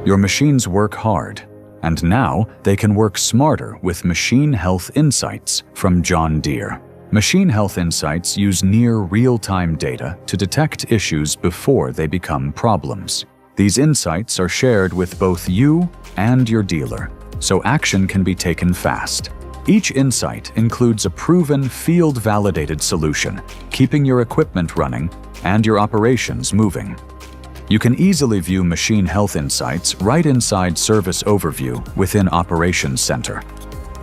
Your machines work hard, and now they can work smarter with Machine Health Insights from John Deere. Machine Health Insights use near real-time data to detect issues before they become problems. These insights are shared with both you and your dealer, so action can be taken fast. Each insight includes a proven field-validated solution, keeping your equipment running and your operations moving. You can easily view Machine Health Insights right inside Service Overview within Operations Center.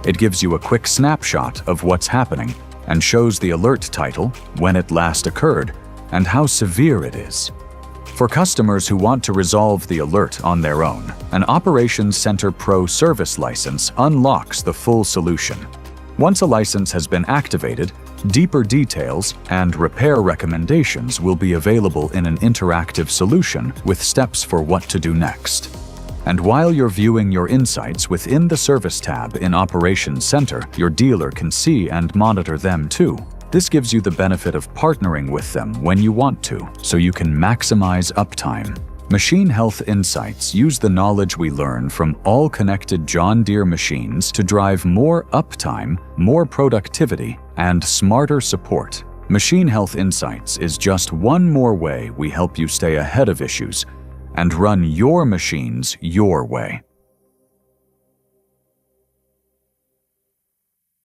It gives you a quick snapshot of what's happening and shows the alert title, when it last occurred, and how severe it is. For customers who want to resolve the alert on their own, an Operations Center Pro service license unlocks the full solution. Once a license has been activated, deeper details and repair recommendations will be available in an interactive solution with steps for what to do next. And while you're viewing your insights within the Service tab in Operations Center, your dealer can see and monitor them too. This gives you the benefit of partnering with them when you want to, so you can maximize uptime. Machine Health Insights use the knowledge we learn from all connected John Deere machines to drive more uptime, more productivity, and smarter support. Machine Health Insights is just one more way we help you stay ahead of issues and run your machines your way.